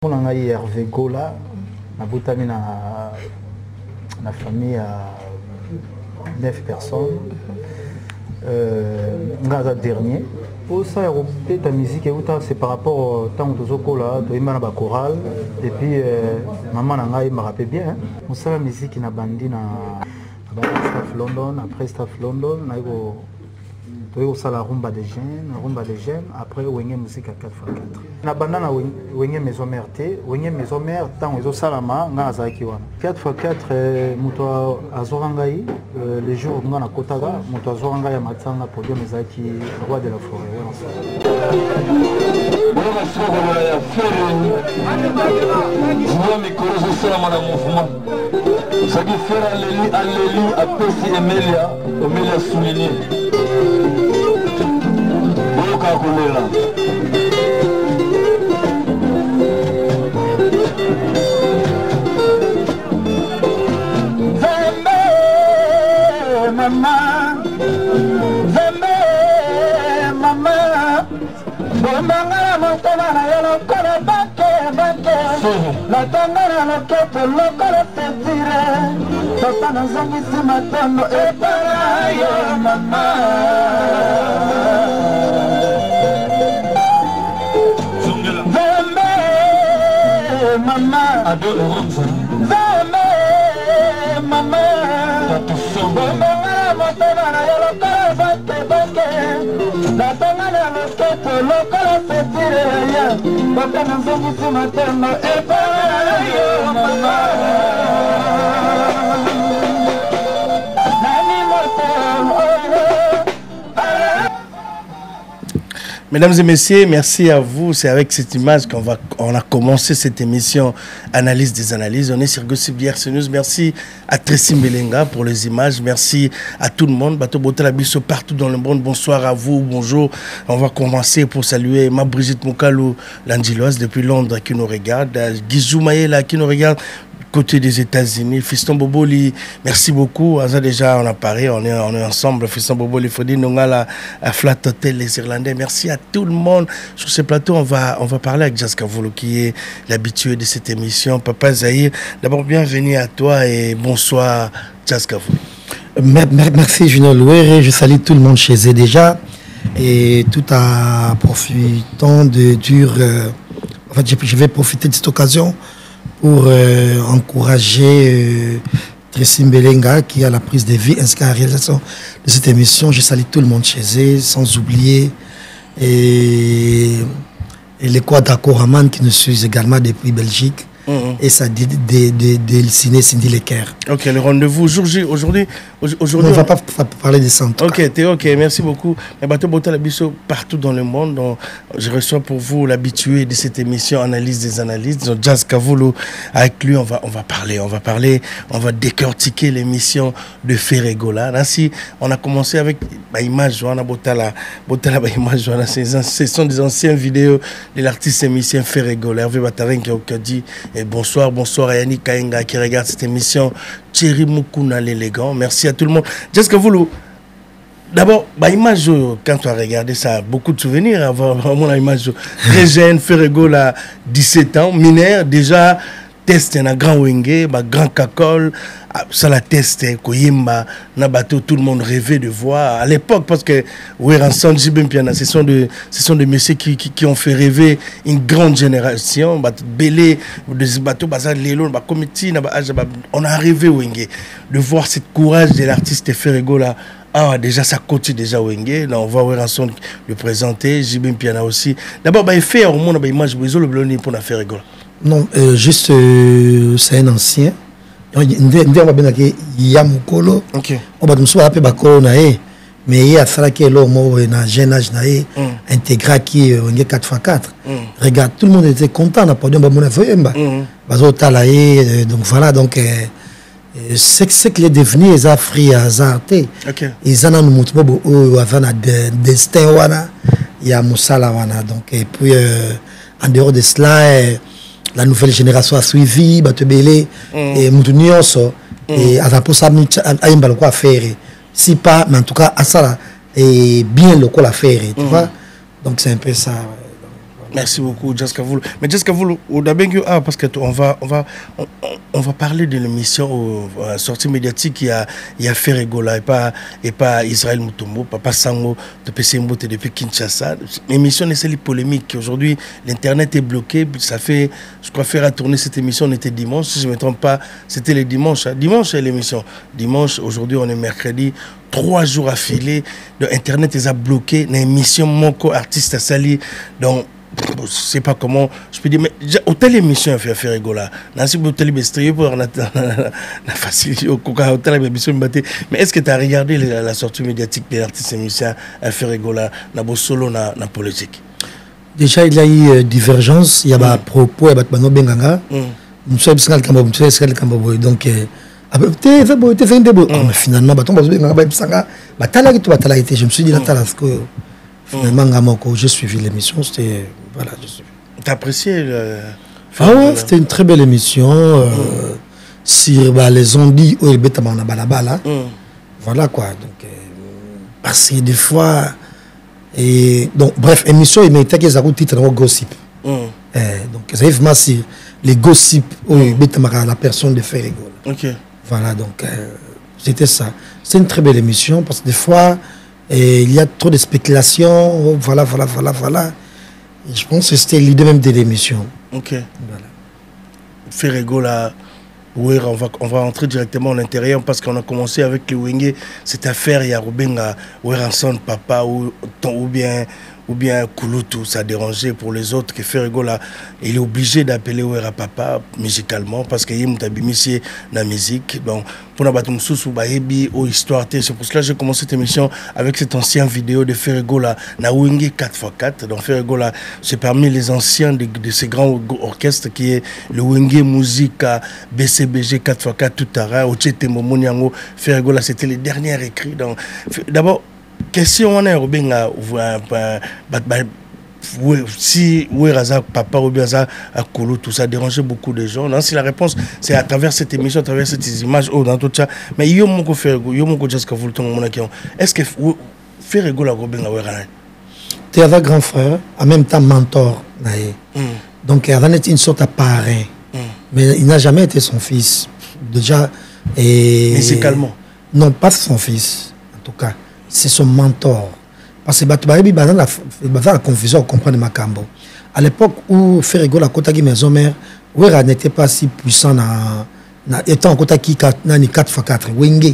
On a Hervé Gola, na famille à 9 personnes. Ngaza dernier. Pour ça, ta musique c'est par rapport au temps où tu as une chorale. Et puis, maman m'a rappelé bien. On sait la musique na bandi na Staff London, après Staff London, tu as la rumba des jeunes, après on a la musique à 4x4. Na bandana on a maison mère té, on a maison mère tant ils ont salama ngaza kiwa. 4x4 muto azorangai les jours ngana kotaga muto azorangai matanga podium ezaki roi de la forêt. Voilà souligné. La tangana la kepe lokola petire Papa na zangisi matondo e para yo mama Veme mama Veme mama Veme motona na yo lokola bate bake La tangana la kepe lokola petire Papa na zangisi matondo e para yo mama Mesdames et messieurs, merci à vous. C'est avec cette image qu'on a commencé cette émission Analyse des analyses. On est sur Gossip News. Merci à Tracy Mbelenga pour les images. Merci à tout le monde. Bato Botala Bisso partout dans le monde. Bonsoir à vous. Bonjour. On va commencer pour saluer ma Brigitte Moukalou, l'Angeloise depuis Londres qui nous regarde. Gizou Maïla qui nous regarde côté des États-Unis. Fiston Boboli, merci beaucoup. Déjà, on a parlé, on est ensemble. Fiston Boboli, Freddy Nongala, à Flat Hotel, les Irlandais. Merci à tout le monde. Sur ce plateau, on va parler avec Jas Kavolo, qui est l'habitué de cette émission. Papa Zahir, d'abord, bienvenue à toi et bonsoir, Jas Kavolo. Merci, Junior Louere. Je salue tout le monde chez eux déjà. Et tout en profitant de dur. En fait, je vais profiter de cette occasion pour encourager Tracy Mbelenga qui a la prise de vie ainsi qu'à la réalisation de cette émission. Je salue tout le monde chez eux, sans oublier et les Quadakoraman qui nous suivent également depuis Belgique. Et ça de Cindy Lecker. Ok, le rendez-vous aujourd'hui. On ne va pas parler de ça. Ok, merci beaucoup. Bato Botala Bisso partout dans le monde. Donc, je reçois pour vous l'habitué de cette émission Analyse des analyses. Donc, Jas Kavolo, avec lui, on va parler, on va décortiquer l'émission de Ferré Gola. Ainsi, on a commencé avec l'image Joana Botala image Joana. Ce sont des anciennes vidéos de l'artiste émission Ferré Gola. Hervé Batarin qui a dit bonsoir à Yannick Kainga qui regarde cette émission. Thierry Moukouna l'élégant. Merci à tout le monde. Jas Kavolo, d'abord, l'image, quand tu as regardé ça, beaucoup de souvenirs. Avant mon image, très jeune, Ferré Gola, 17 ans, mineur, déjà, test un grand wenge, grand cacol, ça la test, Koyemba, Nabato, tout le monde rêvait de voir. À l'époque, parce que, Weranson, Jibem Piana, ce sont des messieurs qui ont fait rêver une grande génération. Belé, des bateaux, Bazar, Lélo, on a rêvé, wenge, de voir ce courage de l'artiste Ferré Gola. Ah, déjà, ça continue déjà, wenge. Là, on va voir ensemble le présenter, Jibem Piana aussi. D'abord, il fait au monde, image, le blondier pour la Ferré Gola. Non, juste, c'est un ancien. On va bien dire Yamukolo. On va nous appeler Bakolo nae, mais il y a ça qui est là au jeune âge nae, intégré qui est 4x4. Regarde, tout le monde était content. On a pas dit mon affaire. Donc voilà, donc ce qu'il est devenu, ils ont pris à Zarte. Ils ont nous montré avant destin wana, il y a Moussala wana. Donc et puis en dehors de cela. La nouvelle génération a suivi, Batebele et Moutounioso, et à pour ça, à y quoi faire. Si pas, mais en tout cas, à ça, et bien le quoi la faire, tu vois. Donc c'est un peu ça. Merci beaucoup, Jazz Kavoulou. Mais Jazz Kavoulou, parce que on va parler de l'émission sortie médiatique. Il y a Ferregola et pas Israël Mutombo, Papa Sango de PCMbo depuis Kinshasa. L'émission n'est pas polémique. Aujourd'hui, l'internet est bloqué. Ça fait, je crois, faire tourner cette émission. On était dimanche, si je ne me trompe pas, c'était le dimanche. Dimanche est l'émission. Dimanche, aujourd'hui, on est mercredi. 3 jours affilés. Internet est bloqué. L'émission Moko artiste à Sali. Donc je ne sais pas comment je peux dire, mais hôtel émission fait faire rigoler. Nancy hôtel bestrie pour la facilité au coca hôtel émission mais est-ce que tu as regardé la sortie médiatique des artistes et musiciens à faire rigoler na solo na politique? Déjà il y a eu divergence, il y a des propos, il y a des benganga. Nous sommes donc finalement je me suis dit finalement j'ai suivi l'émission, c'était voilà, je suis. T'as apprécié Ah ouais, c'était une très belle émission sur les ondits où il bêta na balabala. Voilà quoi. Donc parce que des fois et donc bref, émission il mettait qu'ils ont titre gossip. Donc ça vraiment sur les gossips où il bêta la personne de faire rigoler. OK. Voilà, donc c'était ça. C'est une très belle émission parce que des fois il y a trop de spéculations, voilà. Et je pense que c'était l'idée même de l'émission. OK. Voilà. Ferregola, on va rentrer directement à l'intérieur parce qu'on a commencé avec le Wenge, cette affaire, il y a Rubenga, Weranson, Papa, ou bien Kouloutou, ça a dérangé pour les autres que Ferregola, il est obligé d'appeler Wera Papa musicalement parce qu'il y a une la musique. Donc, pour la bataille sous Bahebi ou histoire, c'est pour cela que j'ai commencé cette émission avec cette ancienne vidéo de Ferregola, na Wenge 4x4. Donc, Ferregola, c'est parmi les anciens de ces grands orchestres qui est le Wenge Musica, BCBG 4x4, tout à l'heure, Ochete Momoniango, Ferregola, c'était les derniers écrits. Donc, d'abord, question on a Rubenga si Papa ou bien ça à Kolo, tout ça dérangeait beaucoup de gens. Non, si la réponse c'est à travers cette émission, à travers ces images dans tout ça, mais yo moko Ferrego, yo moko Jazz Kavoulou ton mon question. Est-ce que Ferrego la Rubenga Werana? Tu avais grand frère, en même temps mentor. Donc il avait une sorte de parrain. Mais il n'a jamais été son fils. Déjà musicalement. Non, pas son fils en tout cas. C'est son mentor. Parce que la confusion, on comprend de Macambo. À l'époque où Ferrego la Kotagi Maison Mère, Wera n'était pas si puissant étant en Kotaki 4x4, Wenge,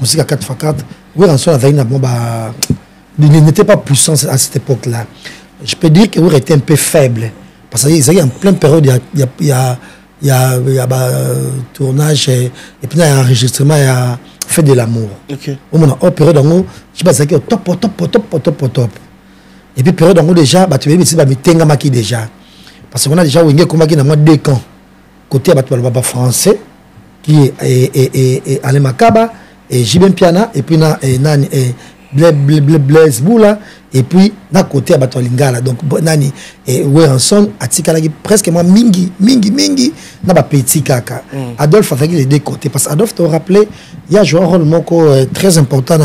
musique à 4x4, Wera n'était pas puissant à cette époque-là. Je peux dire que Wera était un peu faible. Parce qu'il y a en pleine période, il y a tournage et puis il y a enregistrement, il y a fait de l'amour. Au moment où période en haut, je pense que top. Et puis période en haut déjà, tu veux dire tenga maki déjà. Parce qu'on a déjà Wenge comme qui dans deux camps. Côté baba français qui est Alain Makaba et Jibem Piana et puis nani Blaise Boula et puis d'un côté à Lingala donc nani et Weranson atikala presque moi mingi na ba petit kaka. Adolphe a les deux côtés parce qu'Adolphe te rappeler il y a joué un rôle très important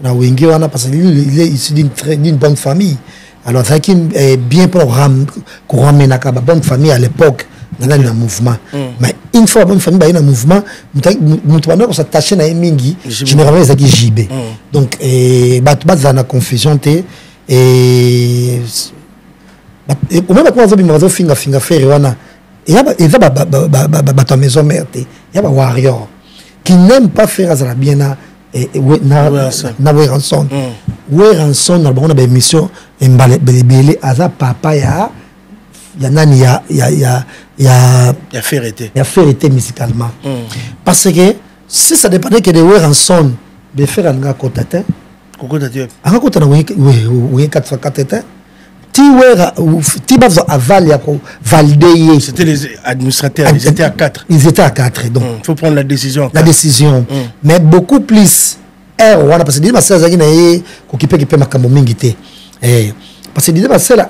dans Wenge parce qu'il est issu d'une bonne famille. Alors ça qui est bien pour ramener na bonne famille à l'époque dans le mouvement. Mais une fois bonne famille dans le mouvement, nous s'attacher à mingi généralement ça qui JB. Donc dans la confusion et au même quand on a finga faire wana il y a maison mère il y a warrior qui n'aime pas faire ça bien na Weranson. Weranson on a une mission belé aza papa ya nani ya fait musicalement. Parce que si ça dépendait que de Weranson de faire un cotatin un cotatin oui 4x4 ti bas aval ya ko valider. C'était les administrateurs, ils étaient à 4. Ils étaient à 4 donc il faut prendre la décision. Mais beaucoup plus wana parce que dit masala zaki na ye ko kipe makambo mingi te. Parce que dit masala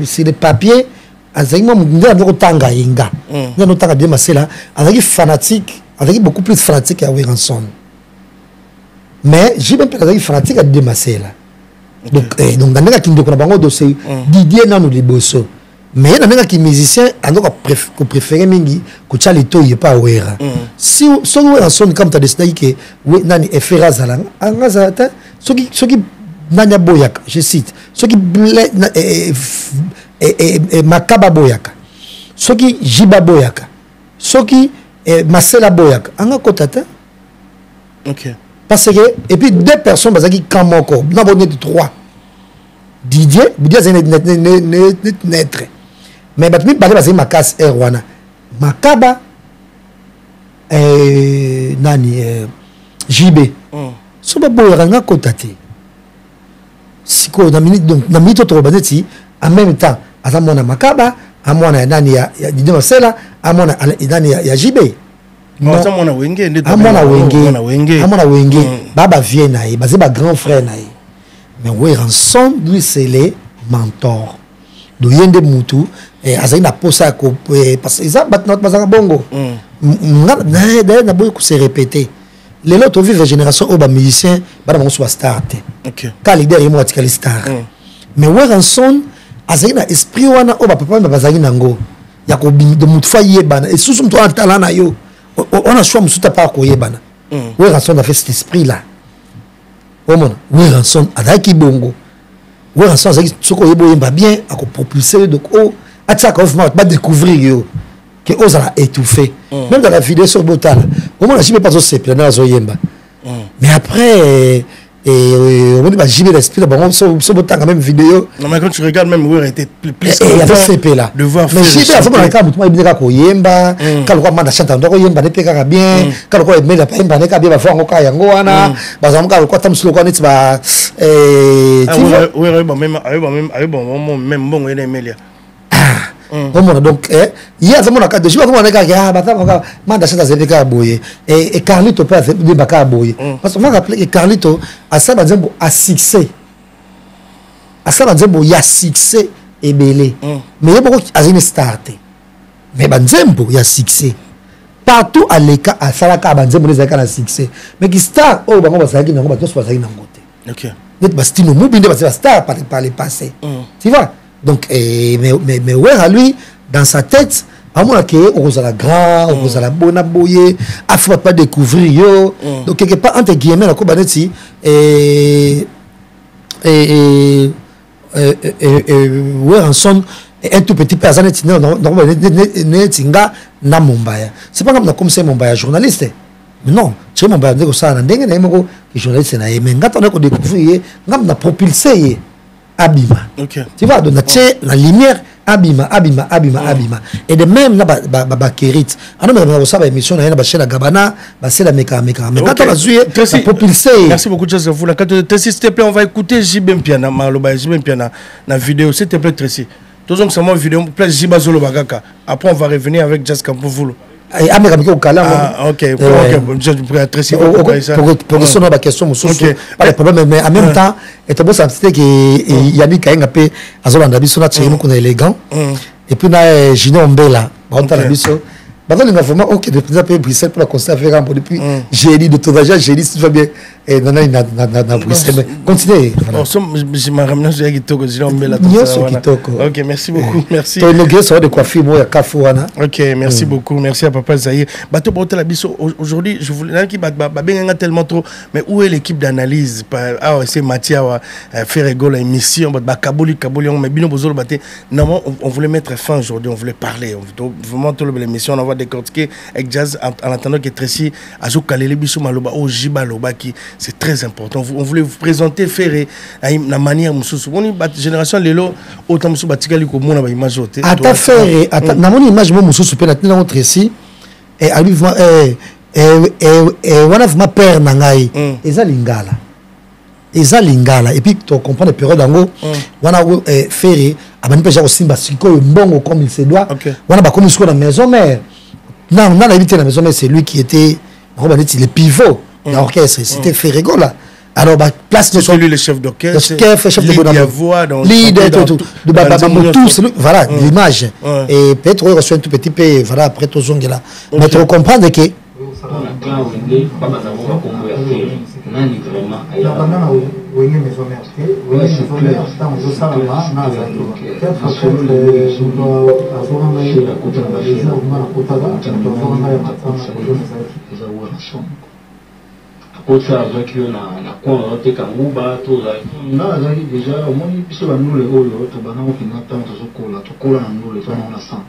c'est les papiers azaki mo ndia ndoko tanga inga. Ndia no tanga dit masala azaki fanatique, azaki beaucoup plus fanatique à Weranson. Mais j'ai même pas azaki fanatique à dit masala. Donc dans les qui ndeko na bango dossier Didier nanu liboso. Mais dans les qui musicien ando ko préférer mingi ko tchali to yepa wera. Si son en son comme tu décidé que nani efera zala angazata soki nanya boyaka je cite soki makaba boyaka soki jiba boyaka soki masela boyaka anga kotata. OK. Parce que et puis deux personnes bazaki kamoko na bonne de trois Didier c'est naître mais batmi balé bazaki makas erwana makaba nani JB so ba boyaka nga kotata siko na minute donc na minute to bazeti en même temps azamona makaba amona nani ya Didier Masela amona nani ya JB amona wenge baba vient naï basé ba grand frère naï mais ouais rançon lui c'est les mentors do yende mutu et azali na posa ko parce que ça bat notre bazanga bongo na boy ko se répéter les autres vivent génération au ba musicien ba na so star té OK ka leader yemo atikali star mais ouais rançon azali na esprit wana o ba papa bazali nango ya ko de mutu fa yebana et sous son talent na yo on a choisi musuta pas koyebana ouais rançon a fait cet esprit là omona ouais rançon adaki bongo ouais rançon azaki soko yebo yemba bien a ko propulser donc oh atia ka vraiment pas découvrir yo que osala étouffé même dans la vidéo sur Botala omona je peux pas se plaindre na zo yemba mais après on dit bah JB l'esprit bon so Botanga même vidéo non mais quand tu regardes même ouais était plus il y avait CP là de voir mais JB a vraiment ka mutu ibineka ko yemba quand quoi manda chanta ndoko yemba ne peka bien quand quoi mais la pas yemba ne ka bien ba fwa ngoka yango wana ba zamuka ko tamsulo ko neti ba ouais même bon il Emilia donc il y a vraiment cas de JB comment neka ya ba ta manda chanta zebeka boye et Carlito peut de baka boye parce que moi rappelé que Carlito a ça banzembo a succès a ça banzembo ya succès et belé mais il y a beaucoup azine starté mais banzembo ya succès partout à l'écart à salaka banzembo les aka na succès mais qui star oh bango basaki nango bato so basaki nango te OK net bastino mobile parce star par le passé tu vois donc mais ouais à lui dans sa tête à moins que on la grand on la bonne boyer a faut pas découvrir yo donc quelque part entre guillemets la kobaneti ouais en son un tout petit personne na Mombaya c'est pas comme c'est Mombaya journaliste non c'est Mombaya ndeko ça na ndenge na moko journaliste na mais ngata on ko découvrir ngam na propulser abima OK tu vois donc la lumière abima et de même na ba kérit ana na ça ba émission na ba chaîne Gabana ba c'est la meka mais quand on a joué la propulser merci beaucoup Joseph vous la s'il te plaît on va écouter JB Piana maloba JB Piana na vidéo s'il te plaît Tracy toujours c'est moi vidéo place JB Zolo Bagaka après on va revenir avec Jazz Kampovulu OK je pourrais Tracy pour ça la question pas le problème mais en même temps et tu vois c'est que Yannick Kainga pe azolanda biso na tshimo kuna élégant et puis na Gino Mbela on t'a la biso maintenant il a vraiment OK de plus à Bruxelles pour la conserver depuis j'ai dit de tout déjà j'ai dit si va bien et dans na Bruxelles continuez je me ramène sur Gitoko Gino Mbela OK merci beaucoup merci toi inauguré ça de coiffure moi ya Kafouana OK merci beaucoup merci à papa Zahir bato pour la biso aujourd'hui je voulais qui ba benga tellement trop mais où est l'équipe d'analyse c'est Mathieu faire rigolo émission ba kaboli mais bino bozolo baté normalement on voulait mettre fin aujourd'hui on voulait parler vraiment tout l'émission on va décortiquer avec Jazz en attendant que Tracy azo kalele biso maloba o jiba loba qui c'est très important on voulait vous présenter faire la manière mususu on génération lelo autant mususu batikali ko mona ba image ote ata faire ata na moni image mo mususu pe na tina Tracy et ali one of my père na ngai eza lingala et puis tu comprends les périodes dango wana faire abani pe ja osimba siko mbongo comme il se doit wana ba comme sur la maison mère non on a habité la maison mais c'est lui qui était le pivot de l'orchestre c'était Ferregola alors bah place de lui le chef d'orchestre chef de bonne voix leader tout de baba tout voilà l'image et peut-être on reçoit un tout petit peu voilà après tout zongue là mais tu comprends que Wenge maison mère te Wenge maison mère tant que ça là na za peut-être azonga ngai la kuta na beza na kuta ba azonga ngai matana za wana somo akota avec na kwa te kanguba to za na za déjà au moins biso ba nule oyo to bana ko na tant to kola na nule to na sang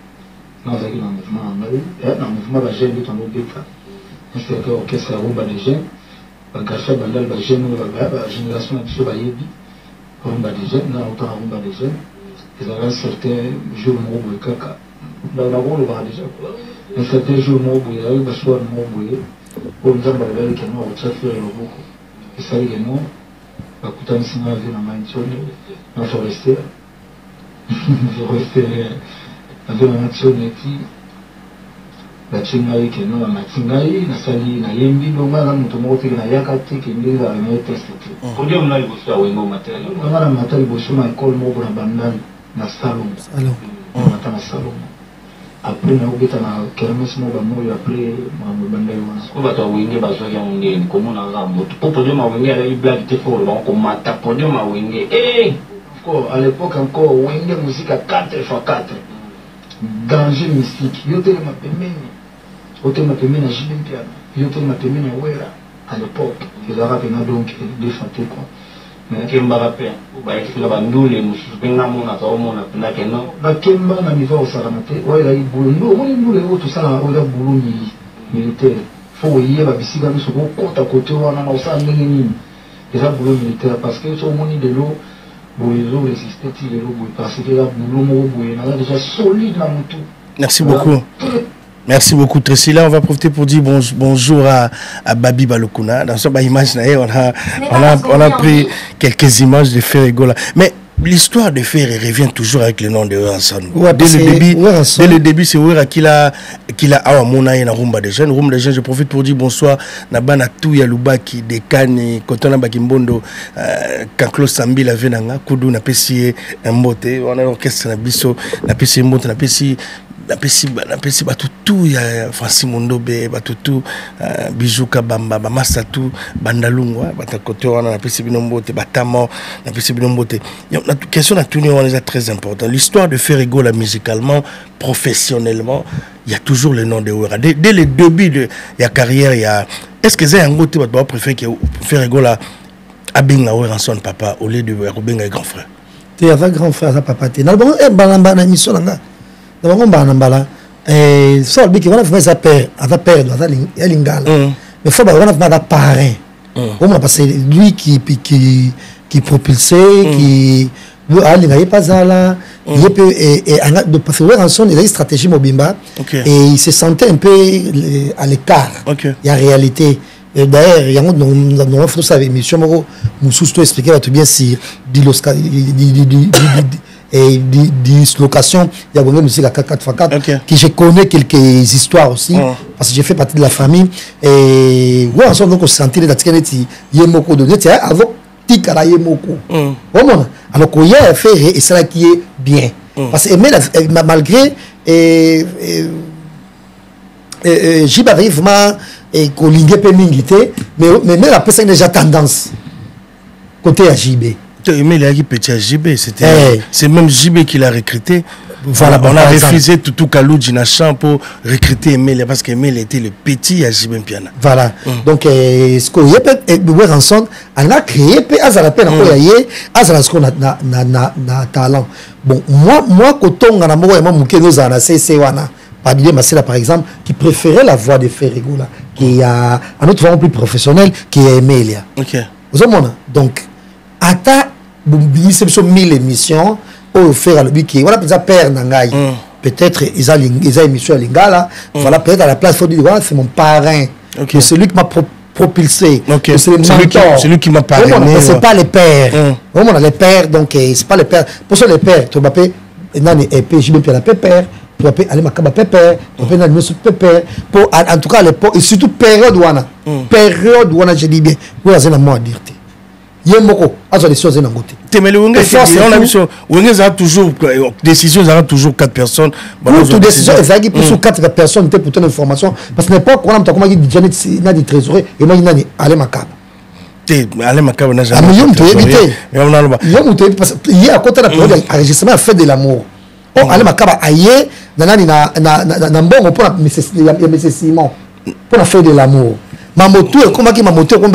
na za ki na mouvement ngai na mouvement ba jeune to no beta c'est que orchestre rumba des jeunes bagasa bandal ba jeune ba génération na biso ba yebi rumba des jeunes na autant rumba des jeunes ils avaient certain jour mo boy kaka na ko ba déjà un certain jour mo boy ya ba soir mo boy pour nous avoir que nous avons fait le beaucoup et ça est non ba kutana sina vile na manchoni na forester avec la manchoni qui bachingai ke no matingai na sali na yembi no mara mtu mmoja na yakati kindiza na test tu ndio mnali bosa wengo materi mara materi bosa na école mo na bandani na salon na salon après na ubita na kermes mo ba mo après ma bandai wana ko ba to wenge ba so ya ngeni ko mo na rambo to podio ma wenge ala blague te fo ba ko mata podio ma wenge ko à l'époque encore wenge musique à 4x4 danger mystique yote ma pemeni yote ma pemeni na jibin piano yote ma pemeni na wera à l'époque ils avaient donc des fatés quoi mais kemba rappel ba ikila bandule musu benga mona to mona na keno ba kemba na niveau salamate wera ibulu moni ndule o to sala o da buluni militaire faut y ba bisiga biso ko kota côté wana na usana nini eza buluni militaire parce que so moni de l'eau boizo résister ti le boy parce que la boulot mo boy na déjà solide na mutu. Merci beaucoup. Merci beaucoup Tracy. Là on va profiter pour dire bonjour à Babi Balokuna. Dans cette image on a pris quelques images de Ferrego là. Mais l'histoire de Ferré revient toujours avec le nom de Weranson. Ouais, dès le début, c'est Wera qui l'a Awamona na Rumba des jeunes. Rumba des jeunes, je profite pour dire bonsoir. Nabana Touya Lubaki, Dekani, Kotona Bakimbondo, Kanklo Sambi la Venanga, Kudu na Pessi Mbote. On a l'orchestre na Bisso, na Pessi Mbote, na Pessi batutu ya Francis Mondobe batutu Bijuka Bamba Masatu Bandalungwa batakote wana na pesi binombote batamo na pesi binombote. La question na tourné on est très important. L'histoire de Ferrego là musicalement, professionnellement, il y a toujours le nom de Wera. Dès le début de la carrière, il y a est-ce que c'est un côté votre préféré que Ferrego là abinga Weranson papa au lieu de Benga grand frère. Tu avais grand frère ça papa t'es. Na bon balamba na mission là. Dans mon banambala ça dit que on a fait ça père à lingala mais faut on a fait un parrain on m'a passé lui qui propulsait qui a linga pas ça là il peut et de passer Weranson il a une stratégie mobimba et il se sentait un peu à l'écart il y a réalité. D'ailleurs, il y a un faut ça émission moi Moussous to expliquer tout bien si et dislocation il y a une musique à 4x4 qui je connais quelques histoires aussi parce que j'ai fait partie de la famille et ouais on donc on sentit la tkeneti yemoko de net avant tikala yemoko vraiment alors qu'il y a fait et ça qui est bien parce que malgré j'y pas vraiment et colingué peu mingité mais la personne déjà tendance côté à JB. Mais il petit JB, c'est même JB qui l'a recruté. Voilà, on a refusé tout Kaloudji na champ pour recruter Emile parce qu'Emile était le petit à JB Piana. Voilà. Donc ce qu'on y a Weranson on a créé pe azala pe na ko yaye azala ce qu'on na talent. Bon moi kotonga na moko ya mukeno za na CC wana Padile Masela par exemple qui préférait la voix de Ferrego là qui a un autre voix plus professionnel qui est Emilia. OK. Vous avez donc ata bubisi biso 1000 émissions au faire à l'objet qui voilà peut-être père nangai peut-être ils a émission à Lingala voilà peut-être à la place faut dire voilà c'est mon parrain c'est lui qui m'a propulsé c'est lui qui m'a parrainé c'est pas les pères vraiment les pères donc c'est pas les pères pour ça les pères tu m'appelles nani épée je me la pépère tu m'appelles aller makaba pépère tu m'appelles nani monsieur pépère pour en tout cas l'époque et surtout période wana je dis bien vous avez un mot à dire yemoko azo les choses en côté mais le on a vu ça Wenge a toujours décision ça toujours 4 personnes toute décision ezaki pour 4 personnes pour ton information parce que l'époque on a comment dit Janet na di trésorier et moi nani ale makaba Alain Makaba n'a jamais. Yo parce qu'il y a à côté de la période d'enregistrement à faire de l'amour. Alain Makaba aïe na mbongo pour Monsieur Simon pour faire de l'amour. Mamoto et comment qui mamoto comme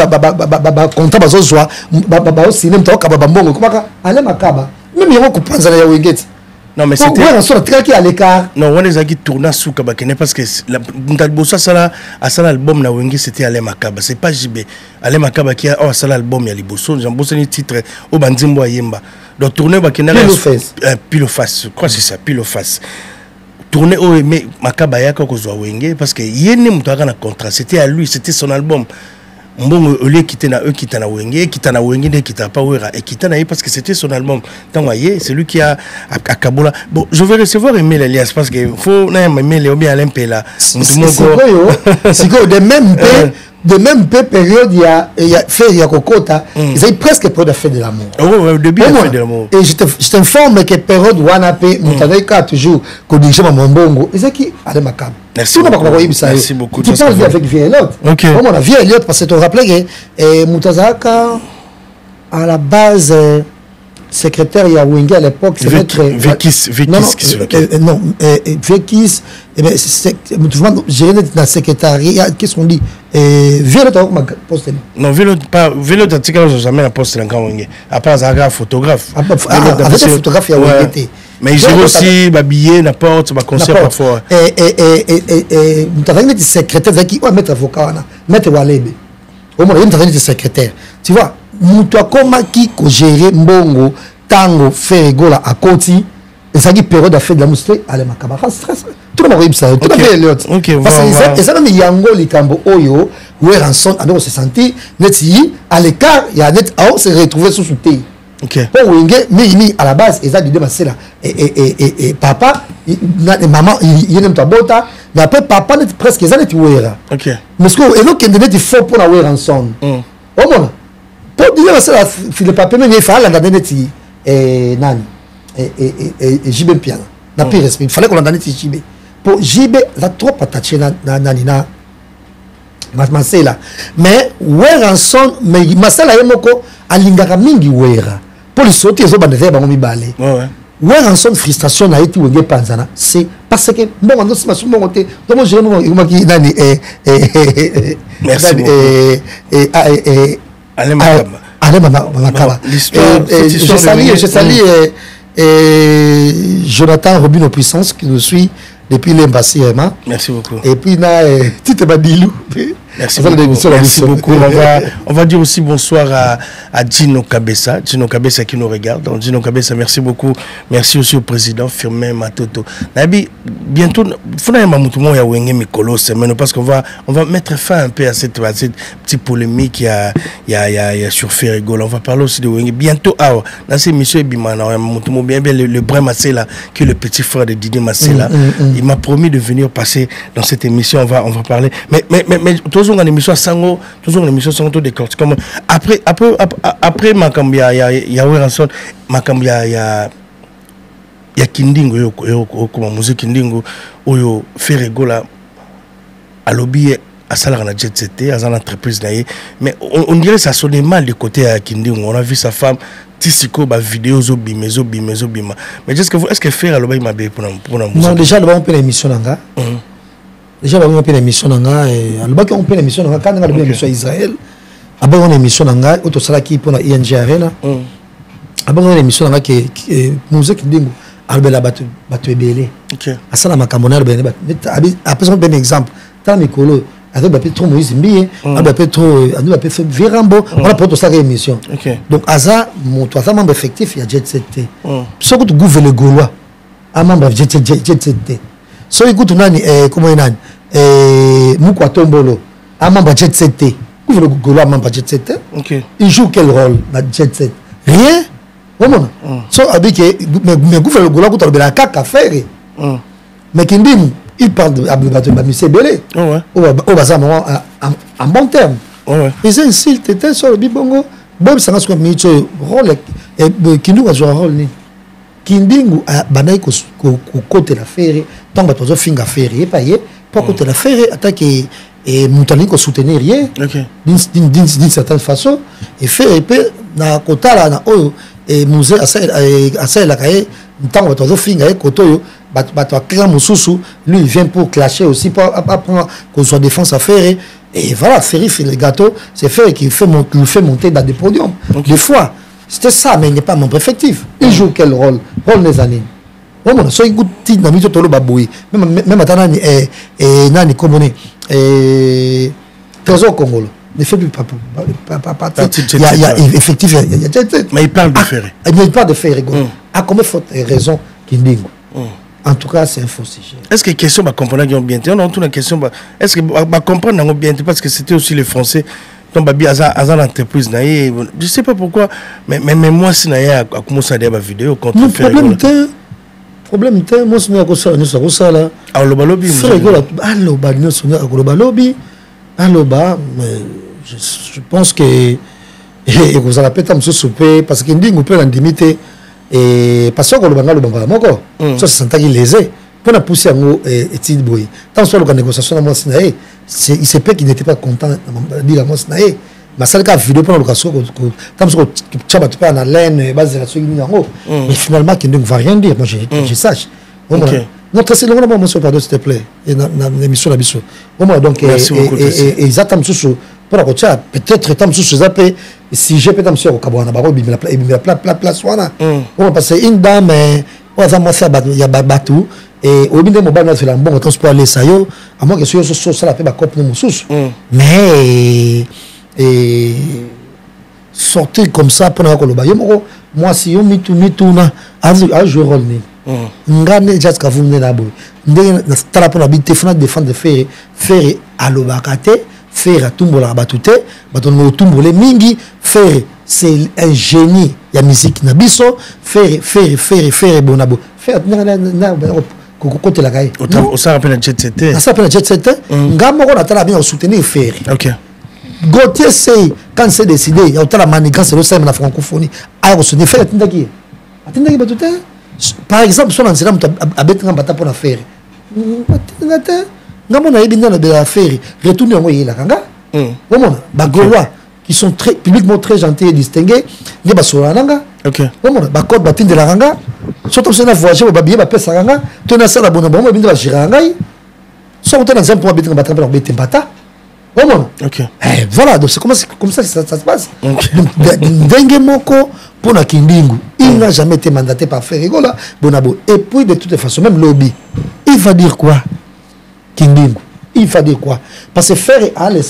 compta bazozwa ba cinéma to kaba mbongo comment Alain Makaba même il comprend ça ya Wingate. Non mais c'était on sort très qui à l'écart. Non, on les a qui tourna sous Kabakene parce que la Ndalbosa sala à ça l'album na Wingate c'était Alain Makaba, c'est pas JB. Alain Makaba qui a ça l'album ya Liboso, Jean Bossani titre au Banzimbo Ayemba. Donc tourner Bakena pile face, je crois que c'est ça, pile face. Tourner au mais Makaba yaka ko zo Wingate parce que yene mutaka na contrat, c'était à lui, c'était son album. Mbongo au lieu quitter na eux quitter na Wenge ne quitte pas Wera et quitter na parce que c'était son album. Tant voyez, c'est lui qui a Kabola. Bon, je vais recevoir Emile Elias parce que faut na Emile ou bien Alain Pela. C'est de même période il y a fait il y a Kokota, ils avaient presque peu de fait de l'amour. Au début il a fait de l'amour. Et je t'informe que période Wanape Mutadeka toujours que dirige mon Mbongo, ils qui Alain Makaba. Merci beaucoup. Tu parles avec Vieillot. OK. Comment la Vieillot parce que tu te rappelles que Mutazaka à la base secrétaire Yawenge à l'époque c'est Vekis non Vekis j'ai dans secrétariat qu'est-ce qu'on dit Vieillot a poste non Vieillot a tika jamais la poste dans Kawenge à part un photographe avec photographe Yawenge. Mais il joue aussi babiller n'importe ma concert parfois et tu as dit secrétaire qui va mettre avocat mettre Walebe au moins tu as dit secrétaire tu vois mutu akoma ki ko gérer mbongo tango faire gola à côté et ça qui période a fait de la musique Alain Makaba stress tout le monde ça tout à fait l'autre parce que ça même yango likambo oyo Weranson a donc se sentir net à l'écart il y a net à se retrouver sous thé. OK. Pour Wenge mais à la base ils a dit c'est là et papa et maman il n'aime pas bota mais après papa net presque ils a dit Wera. OK. Mais ce que et donc il net faut pour la Weranson. Au moins pour dire ça le papier mais il fallait la donner nani et JB piano n'a plus respect il fallait qu'on la donne JB pour JB la trop pataché na nani Masela mais Weranson mais Masela yemoko alingaka mingi Wera pour les sauter zo bande ba ngomi balé Weranson frustration na été Wenge panzana c'est parce que bon on se masu mon côté donc je me qui nani merci Alain Makaba. Je salue Jonathan Robino Puissance qui nous suit depuis l'embassy. Merci beaucoup. Et puis Tite Badilou. Merci beaucoup. On va dire aussi bonsoir à Dino Kabessa. Dino Kabessa qui nous regarde. Donc, Dino Kabessa, merci beaucoup. Merci aussi au président Firmin Matoto. Nabi, bientôt, il faut parce qu'on va mettre fin un peu à cette petite polémique il y a sur Ferrigol. On va parler aussi de Wenge. Bientôt, dans cette émission, le Brin Massela, qui est le petit frère de Didier Massela, il m'a promis de venir passer dans cette émission. On va parler. Mais toujours en émission Sango, décortique. Comme après Makambia, il y a Weranson, Makambia, il y a Kindingo, comme musique Kindingo, où Ferregola a lobby à salaire à Jet Set, à une entreprise mais on dirait que ça sonnait mal du côté à Kindingo. On a vu sa femme Tissiko ba vidéo zobima. Mais est-ce que faire lobby m'a bien pour non déjà on peut l'émission là. Déjà on peut l'émission là et on peut l'émission là quand on a l'émission Israël. Après on émission là auto sala qui pour la ING Arena. Après on émission là qui musique Kindingo albela batu ebele. OK. Asala makamona albela après on donne exemple. Tant Mikolo avec ba trop Moïse Mbié, ba trop anu ba fait Virambo, on a pour tout ça émission. Donc Aza mon toi membre effectif il y a Jet Set. Ce que tu gouvernes le Gaulois un membre Jet Set. So écoute nani comment il nani Mukwa Tombolo un membre Jet Set. Gouvernes le Gaulois membre Jet Set. Il joue quel rôle dans Jet Set? Rien. Comment? So avec mais gouvernes le Gaulois tu as kaka faire. Mais Kindim il parle de M. Belé. En bon terme. Les insultes étaient sur le bibongo. Bob Sangas comme rôle et Kindou a joué un rôle. Kindingu a banaï côté la ferre, tant que tu as fait affaire et payé pour côté la ferre attaquer et Moutali ko soutenir rien d'une certaine façon et fait épée na kota là na oyo et musée à la cahier tant que tu finga kotoyo bato akira mususu lui il vient pour clasher aussi pour apprendre qu'on soit défense à faire et voilà Ferry fait le gâteau c'est Ferry qui fait monter dans des podiums des fois c'était ça mais il n'est pas membre effectif il joue quel rôle les années vraiment so il goûte na mito tolo baboui même atana et nani komone et trésor congolais ne fait plus pas il y a effectif mais il parle de Ferry il parle de Ferry à combien de raisons qu'il dit en tout cas c'est un faux sujet. Est-ce que question va comprendre qu'ils ont bien on a toute la question est-ce que va comprendre bien parce que c'était aussi les Français donc babi azan l'entreprise naïe je sais pas pourquoi mais moi si naïe a commencé à dire ma vidéo contre Ferry problème était moi c'est ko ça là alors le lobby alors ba nous sonner ko lobby alors ba je pense que et vous allez peut-être me souper parce que ndingo peut l'indemnité et parce que le bangalo bangala moko ça se sentait lésé pour la pousser en étude boy tant soit la négociation moi sinaé il se peut qu'il n'était pas content dire moi sinaé mais ça le cas vidéo pour l'occasion tant soit chaba tu pas en laine base la suite en mais finalement qui ne va rien dire moi je sache notre c'est le moment moi pardon s'il te plaît et dans l'émission la biso donc et ils attendent sous pour la coach peut-être tant sous zappé si j'ai peut-être monsieur au Kabwana baro bimela place wana on parce que une dame on va moi faire il y a batou et au binde mobile na faire bon transport aller ça yo à moins que ça la fait ba cop no sous mais et sortir comme ça pour na ko loba yo moi si yo mitu na a jouer rôle ni ngane just ka vumne na boy ndenge na tala pour habiter fana défendre faire à lobakate faire tumbola batute baton tumbole mingi faire c'est un génie ya musique na biso faire bonabo faire na côté la gaille ça rappelle jet set ça rappelle jet set ngamo ko na tala bien soutenir faire OK Gauthier c'est quand c'est décidé il y a tala manigance le sem na francophonie a soutenir faire atindaki batute par exemple son enseignement abetra bata pour la faire ngamo na yebina na la faire retourner ngo yela kanga omona ba gaulois qui sont très publiquement très gentils et distingués ne ba solananga OK omona ba code batin de la ranga surtout c'est na voyager ba biye ba pesa ranga to na sala bona ba binda ba jiranga so on t'a exemple pour habiter ba trapper ba tempata omona OK voilà donc c'est comme ça que ça se passe dengue moko pour na kindingu il n'a jamais été mandaté par Ferrigola bonabo et puis de toutes façons même lobby il va dire quoi Kindingu il va dire quoi parce que faire à les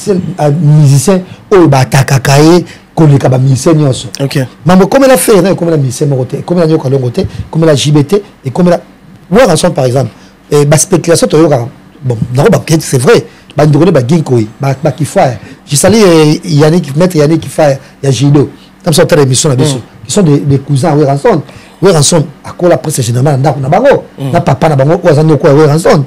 musiciens au batakakaye koleka ba musicien nyonso OK mambo comme la faire comme la musicien moté comme la nyoko longoté comme la JBT et comme la voir ensemble par exemple et ba spéculation to yoka bon non ba c'est vrai ba ndokone ba ginkoi ba kifa je salue Yannick maître Yannick kifa ya Jido comme ça telle émission la biso qui sont des cousins Weranson à quoi la presse générale na bango na papa na bango ozando ko Weranson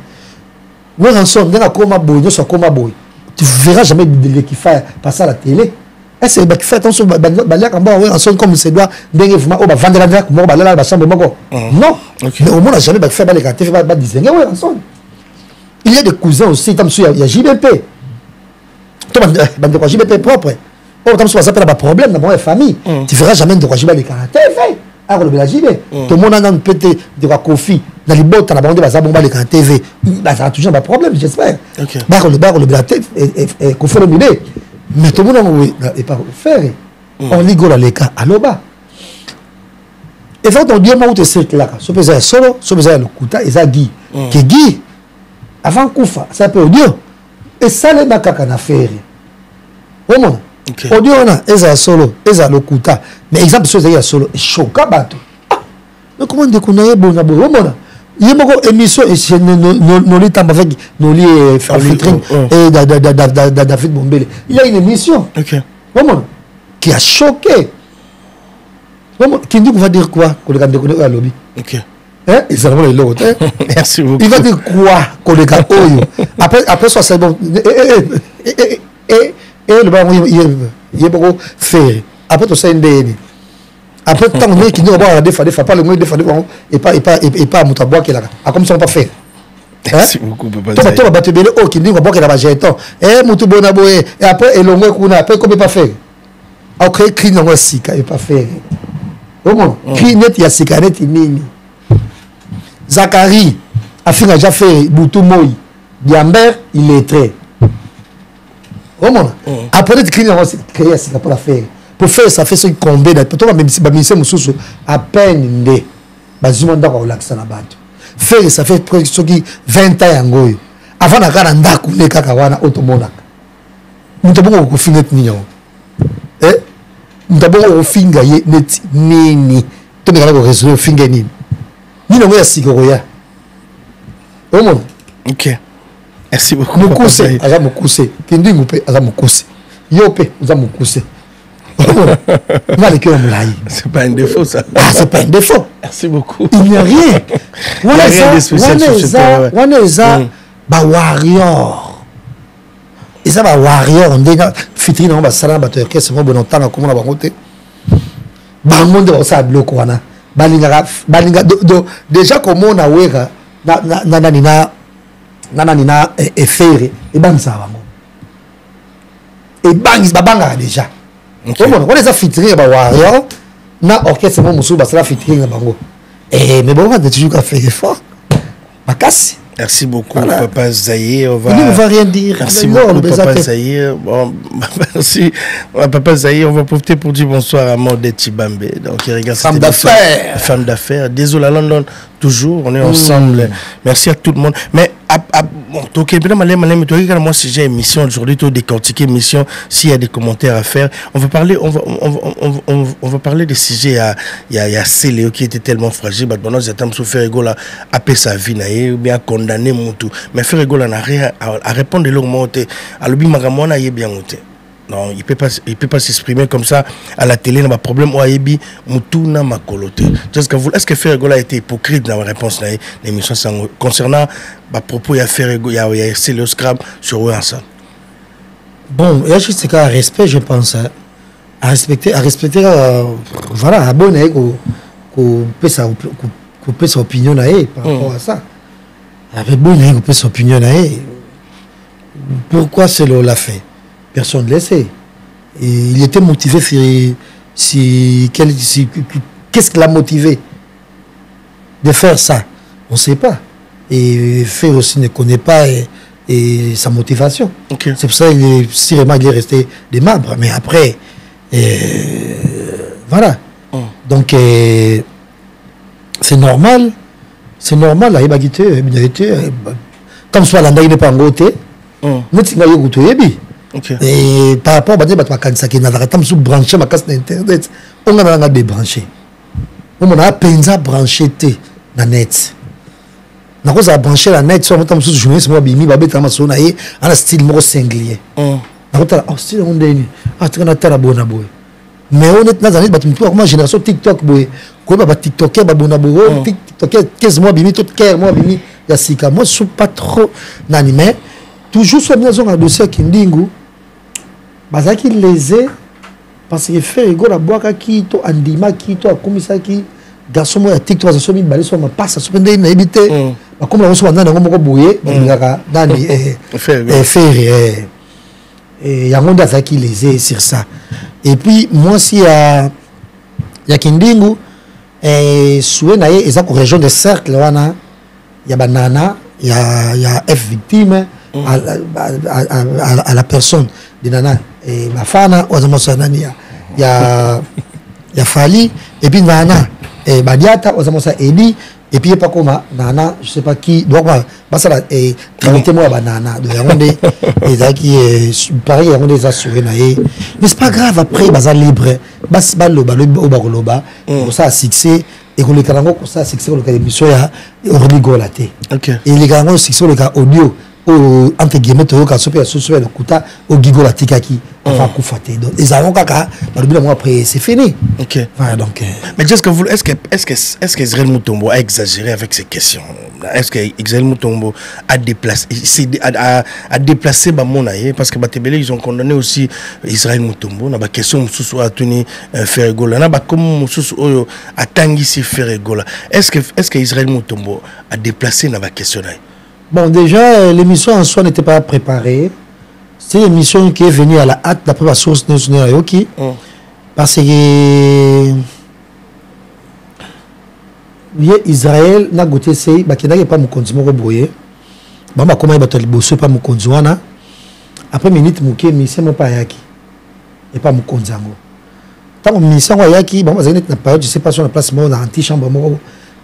dans coma boy, dans coma boy. Tu verras jamais de qui fait passer à la télé. Est-ce que qui fait attention balia quand on ensemble comme c'est doit dengue vraiment on va vendre la comme on va la chambre moko. Non. Mais au moins on jamais fait baler quand tu fais pas distinguer ouais ensemble. Il y a des cousins aussi comme il y a JBP. Toi bande de JBP propre. Oh comme ça pas problème dans ma famille. Tu verras jamais de JBP les caractères fait. Alors le JB. Tout le monde a un petit de Kofi. Dans les bottes, on a bandé les bombarder quand TV. Ça a toujours un problème, j'espère. OK. Le blaté et qu'on fait le idée. Mais tout le monde n'est pas faire. On rigole les cas à l'oba. Et quand on dit moi où tu sais là, ce que c'est solo, ce que c'est le kuta et ça Guy. Qui Guy avant Koufa, ça peut dire. Et ça les makaka na faire. Au moins. Audio on a eza solo, eza le kuta. Mais exemple ce que c'est solo, choka bato. Mais comment de connaître bon na bon mona. Il y a une émission et c'est nos lit avec nos lits et David Bombele. Il y a une émission. OK. Comment qui a choqué. Comment qui dit qu'on va dire quoi qu'on regarde de à lobby. OK. Hein, ils sont vraiment l'autre. Merci beaucoup. Il va dire quoi qu'on regarde oyo. Après ça c'est bon et le baron il est beaucoup fait. Après tout ça une après tant que qui nous va des fois pas le moins des fois et pas mutabois qui là comme ça on pas faire Merci beaucoup, Papa Zaï. Toi, tu vas te qui dit qu'on va jeton. Eh, Moutou Bonaboé. Et après, et l'on va après, comment pas faire? Après, cri non aussi, quand il pas faire. Au moins, cri net, il y a cigarette, nini. Zachary a fait déjà fait Boutou Moï. Diamber, il est très. Au moins, après, cri non aussi, créer un cigarette pour la faire. Pour faire ça, fait ce combien de temps, même si Bamissé Moussou, à peine né. Bazumanda ko relaxa na bato. Faire ça fait presque 20 ans ngoyo. Avant na kana ndaku le kaka wana otomona. Mutabongo ko finga tinyo. Mutabongo ko finga ye net nini. To me kana ko résoudre finga nini. Ni no ya sikoro ya. Omo. OK. Merci beaucoup. Mukuse, aza mukuse. Kindi ngupe aza mukuse. Yope aza mukuse. C'est pas un défaut, ça. Ah, c'est pas un défaut. Merci beaucoup. Il n'y a rien. Il n'y a rien de spécial sur ce terrain. On est warrior. Et ça, warrior, on dit, fitri, on va salam, c'est bon, bon temps, comment on va monter. Bangonde, on s'est bloqué. Balinga, déjà, comme on a ouéra, nanana, et ferré, et bang ça va. Et bang, il banga déjà. On les a filtrés à Warrior, na orchestre mon moussou, ça filtré à Bango. Et mais bon, on a toujours qu'à faire effort. Ma casse. Merci beaucoup, voilà. Papa Zaïe. On ne va rien dire. Merci beaucoup, Papa Zaïe. Bon, merci, Papa Zaïe. On va profiter pour dire bonsoir à Maudé Tibambe. Donc, il regarde femme d'affaires. Femme d'affaires. Désolé à London, toujours. On est ensemble. Merci à tout le monde. Mais bon, moi si j'ai émission aujourd'hui, tu décortiquer émission, s'il y a des commentaires à faire, on va parler, on va parler des sujets. Il y a Céléo qui était tellement fragile, maintenant j'attends sur faire rigolo à payer sa vie, ou bien condamner mon tout. Mais faire rigolo n'a rien à répondre de l'autre à l'obi magamona y est bien monté. Non, il peut pas s'exprimer comme ça à la télé. N'a pas problème. Oayebi, mutuna makolote. Est-ce que Ferregola a été hypocrite dans la réponse à l'émission concernant ma propos il y a Ferregola, il y a Célio Scrab sur eux ensemble. Bon, il y a juste un respect, je pense, à respecter, voilà, abonner qu'on peut sa opinion par rapport à ça. Avec bon, qu'on peut sa opinion pourquoi Célio l'a fait? Personne ne le sait. Et il était motivé qu'est-ce qui l'a motivé de faire ça? On ne sait pas. Et Fer aussi ne connaît pas et sa motivation. Okay. C'est pour ça qu'il est resté des marbres. Mais après, voilà. Donc, c'est normal. C'est normal. Là, comme soit l'anda, il n'est pas en côté. Okay. Et par rapport à ça, qui n'a pas branché ma casse d'internet, on a débranché. On a pensa branché na net. On a branché la net, on a branché journaliste, moi bimi babé tamaso na ye, en style mo singulier. On a style on deni. Ah tu na tala bona boy. Mais on est dans la net, bah tu me génération TikTok boy. Quoi bah TikToker bah bona boy, TikToker 15 mois bimi tout 15 mois bimi ya sika. Moi je suis pas trop n'animé. Toujours sur la zone à dossier qui ndingu. Bazaki lésé parce que fait rigolo la boire qui to andima qui to akomisa qui garçon moi TikTok ça somi balé sur ma passe ça pendant na éviter comme la reçoit nana ngomoko boyer ngaka nani faire et yangonda zaki lésé sur ça et puis moi si ya kindingu soué na ye eza ko région de cercle wana ya banana ya F victime à la personne de nana et ma fana ozamosa nani ya Fali et puis nana et Badiata ozamosa Eli et puis pas comme nana je sais pas qui doit pas ça et tramiter moi banana de yonde et ça qui est pareil yonde ça souris naé mais c'est pas grave après baza libre bas baloba loba ça succès et qu'on les carango ça succès le cas émission ya on rigolaté OK et les carango succès le cas audio entre guillemets to ka sope le kuta au gigo la tikaki va kufate donc ils avons kaka par après c'est fini. OK voilà donc mais est-ce que Israël Mutombo a exagéré avec ces questions? Est-ce que Israël Mutombo a déplacé Bamonaye parce que Batebele ils ont condamné aussi Israël Mutombo na ba question mususu a tenu Ferregola na ba comme mususu oyo atangi si Ferregola est-ce que Israël Mutombo a déplacé na ba question là? Bon, déjà, l'émission en soi n'était pas préparée. C'est une émission qui est venue à la hâte d'après la source de Yoki. Parce que Israël n'a goûté c'est qu'il n'y a pas mon conduit rebrouillé. Bah comment il va te bosser pas mon conduit après minute mouké mais c'est mon pas yaki et pas mon conduit tant mon mission yaki bon ça na période je sais pas sur la place moi dans antichambre moi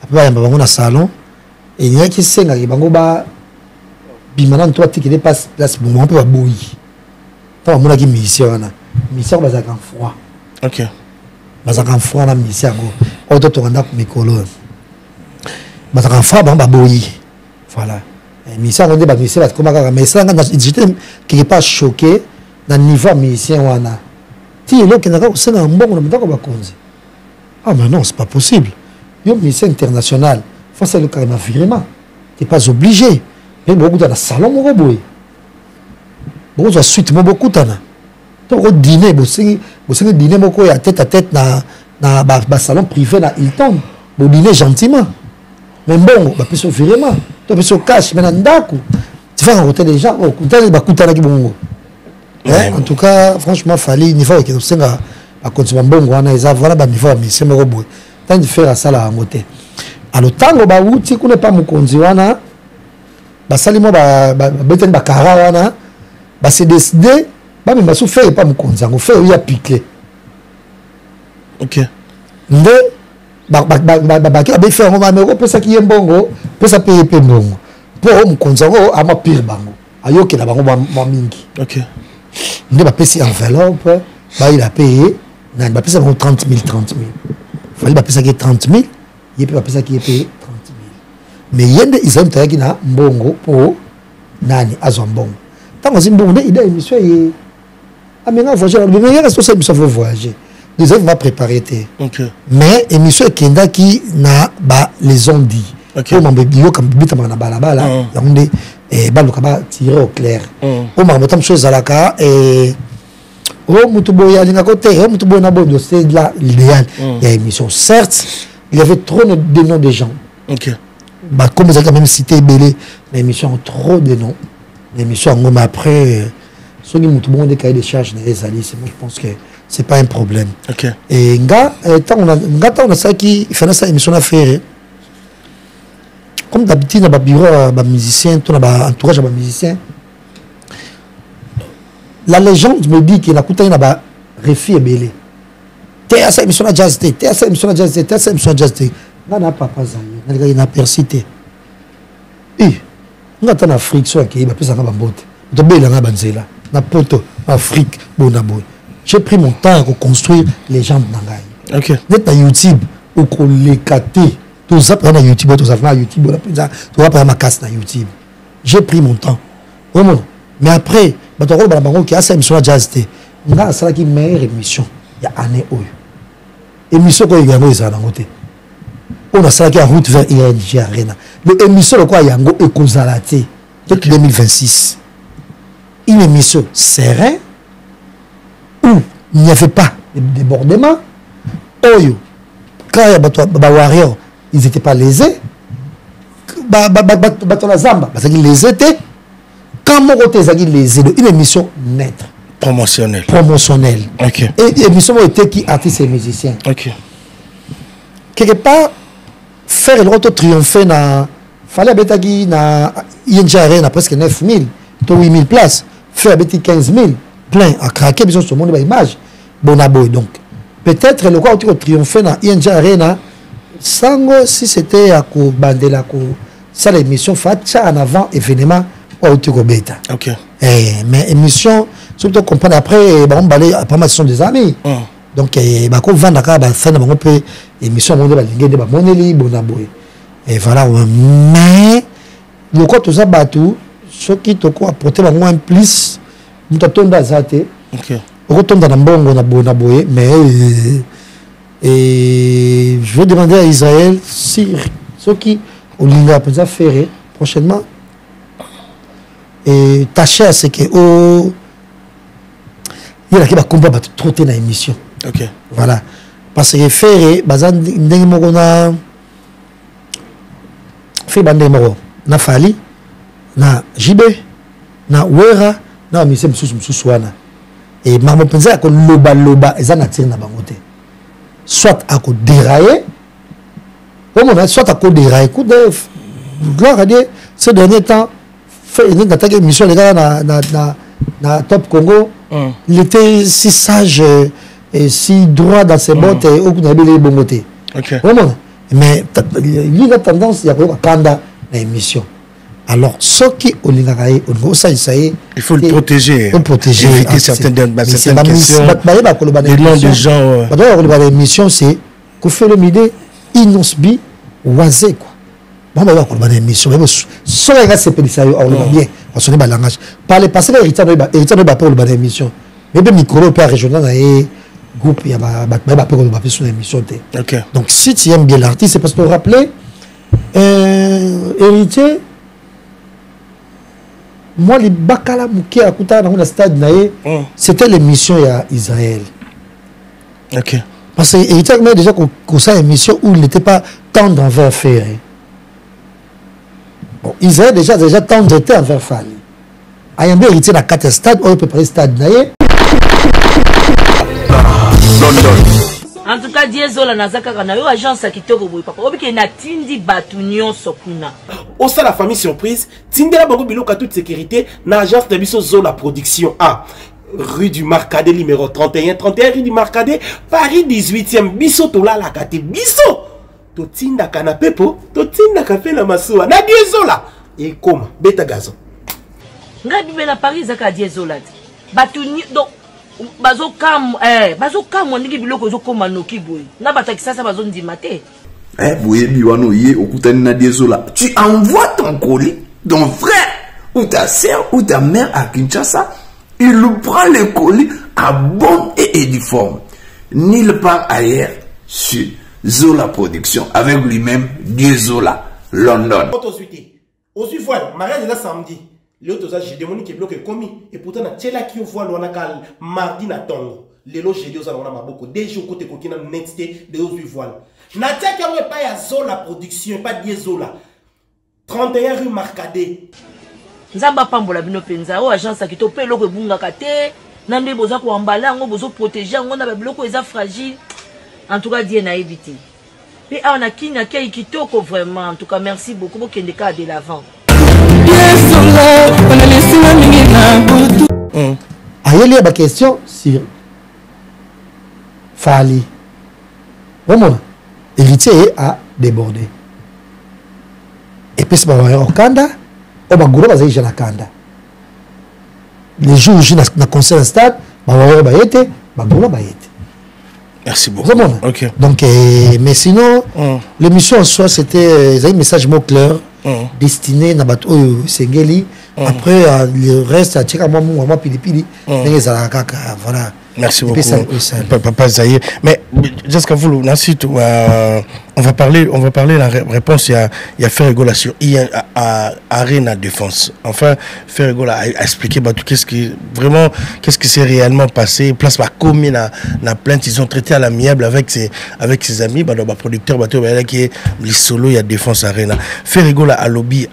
après il y a un salon et il y a qui sait nga bango ba bimana toi tu qui dépasse place bon on peut pas bouillir tant mon aki mission ba za kan froid OK ba za kan froid na mission go auto to ngana ko mikolo ba za kan froid ba bouillir voilà mission on dit ba mission comme mais ça j'étais quelque part choqué dans niveau mission wana ti lo que naka usena mbongo na mtako ba konzi ah mais non c'est pas possible yo mission internationale faut ça le carrément virement t'es pas obligé mais beaucoup dans le salon mon boy beaucoup de suite beaucoup tana to au dîner bosingi dîner moko ya tête à tête na ba salon privé na Hilton bo dîner gentiment mais bon ba peso virement to peso cash mais na ndako tu vas rencontrer des gens kutana ba kutana ki bongo en tout cas franchement fallait niveau que senga a continuer bongo wana eza voilà ba niveau mais c'est moko boy tant de faire ça la ngote alors tango ba uti kuna pa mukonzi wana ba salimo ba beten ba kara wana ba se décider ba même sou faire pas mukonzi ngo faire ya piquer OK nde ba ki faire ngo mais ko pesa ki mbongo pesa payer pe mbongo pour mukonzi ngo ama pire bango ayoke na bango ba mingi OK nde ba pesi enveloppe ba il a payé na ba pesa 30 000 fallait ba pesa ki 30 000 il peut pesa ki payé 30 000 mais yende Israël tayaki na mbongo po nani azwa mbongo tango zimbongo nde ida émission ye amenga voyager mais il reste ça émission voyager les autres va préparer OK mais émission kenda ki na ba les ont dit OK o mambe bio kam bita na balabala yonde baluka ba tirer au clair o mambe tam chose alaka o mutuboya linga côté o mutuboya na bodo c'est là l'idéal il y a émission certes il y avait trop de noms de gens OK bah comme vous avez quand même cité belé l'émission trop de noms l'émission mais après ceux qui mutuboya des cahiers de charges les alliés moi je pense que c'est pas un problème OK et tant on a ça qui fait ça émission à faire comme d'habitude dans le bureau de musicien, tout dans l'entourage de musicien. La légende me dit que la coûte n'a pas refus et belé. T'es à ça émission de jazz, t'es à ça émission de jazz, t'es à ça émission de jazz. Là n'a pas zaï, n'a persisté. Et on a en Afrique soit qui va plus à Bambote. De belle en Abanzela, na poto Afrique bonaboy. J'ai pris mon temps pour construire les gens de Nangaï. OK. Net na YouTube ou qu'on les capte. Tout ça pour YouTube, tout ça pour YouTube, tout ça pour ma casse na YouTube. J'ai pris mon temps. Mais après, qui a cette émission de jazz, on a ça qui meilleure émission. Il y a année où émission quoi il y a ça dans côté. On a ça qui a route vers ING Arena. L'émission de quoi il y a ngo ekozalate 2026. Une émission sereine où il n'y avait pas de débordement. Oyo quand il y a warrior ils n'étaient pas lésés. La Zamba, parce qu'ils les étaient. Quand mon côté est lésé, une émission nette. Promotionnelle. OK. Et l'émission était qui artistes et musiciens. OK. Quelque part, faire l'autre triompher na fallait habiter na ING Arena presque 9 000, 8 000 places. Faire habiter 15 000, plein à craquer, besoin de ce monde d'image. Bonaboy donc. Peut-être le quoi triompher na ING Arena. Sango si c'était à ko bandela ko ça l'émission facha en avant événement au Beta. OK. Mais émission surtout comprendre après on balé après ma sont des amis. Donc ba ko vendre ka ba ça na bango pe émission monde ba lingende ba moneli bonaboy. Et voilà mais le quoi tout ça batu ce qui te quoi apporter bango un plus mutatonda zate. OK. Au tonda na mbongo na bonaboy mais et je vais demander à Israël si ceux qui ont l'ingénieur faire prochainement et tâcher à ce que il y a qui va combattre trop dans l'émission. OK. Voilà parce que faire bazan ndenge moko na fait bande moko na fali na JB na Wera na mise msusu wana et mamo penza ko loba eza na tir na bangote soit à ko dérailler on soit à ko dérailler coup de gloire à Dieu ces derniers temps fait une attaque émission les gars na Top Congo il était si sage et si droit dans ses bottes et au coup de bongote OK mais il a tendance il y a pas kanda na émission. Alors, ce qui il faut le protéger. Il faut protéger. Éviter certaines questions. Les noms des gens. L'émission, c'est qu'on fait le midi, inosbi, oisé. Bon, on va l'émission. Si on regarde ces petits on va bien. On se dit le langage. Par le passé, l'héritage de l'émission. Mais le micro, peut régional, groupe, il y a pas sur l'émission. Donc, si tu aimes bien l'artiste, c'est parce que rappeler, héritier. Moi, les Bakala Mouké à Kouta dans le stade, c'était l'émission à Israël. Ok. Parce qu'il était déjà qu'on ça émission où il n'était pas tendre envers Ferré. Bon, Israël déjà tendre était envers Fali. Ayambe héritier dans 4 stades, on peut préparer stade naïe. En tout cas, Diezola Nazaka na yo agence kitoko boy papa. Obi ke na tindi batunyon sokuna. Au sein la famille surprise, tindela bango biloko toute sécurité na agence de biso Zola Production A. Rue du Marcadet numéro 31 rue du Marcadet, Paris 18e biso tola la kate biso. To tinda canapé po, to tinda café na masuwa. Na Diezola et comme beta gazon. Ngai bibe na Paris zaka Diezola. Batunyo donc bazo kam ndiki biloko zo koma noki boy na batakisa sa bazo ndima te boye biwano ye okutani na Diezola tu envoies ton colis ton frère ou ta sœur ou ta mère à Kinshasa il prend le colis à bonne et uniforme nulle part ailleurs sur Zola Production avec lui-même Diezola London aussi voilà mariage là samedi. L'autre j'ai demandé qu'il bloque commis et pourtant na tela qui voit l'on a cal mardi na tongo les loges j'ai dit aux on a beaucoup des jours côté kokina netité de aux voile na tia qui pas ya Zola Production pas Diezola 31 rue Marcadet nzamba pambola bino penza o agence ki to pe loko bunga kate na nde boza ko embala ngo bozo protéger ngo na biloko eza fragile en tout cas die na éviter et on a kina kei kitoko vraiment en tout cas merci beaucoup pour kende ka de l'avant. Il y a une question sur Fali. Vraiment, l'héritier a débordé. Et puis, c'est au Kanda, au Baguro, il y a Kanda. Les jours où je suis concert au stade, Baguro, merci beaucoup. Okay. Donc, mais sinon, l'émission en soi, c'était un message mot clair. Destiné à Bato Sengeli. Après, le reste, à Tcheka, moi, Pilipili. Voilà. Merci beaucoup. Papa Zahir. Mais, jusqu'à vous, on va parler la réponse. Il y a Ferregola sur Arena Défense. Enfin, Ferregola a expliqué qu'est-ce qui s'est réellement passé. Place par commune la plainte. Ils ont traité à l'amiable avec ses amis. Producteur, qui est solo, il y a Défense Arena. Ferregola à lobby.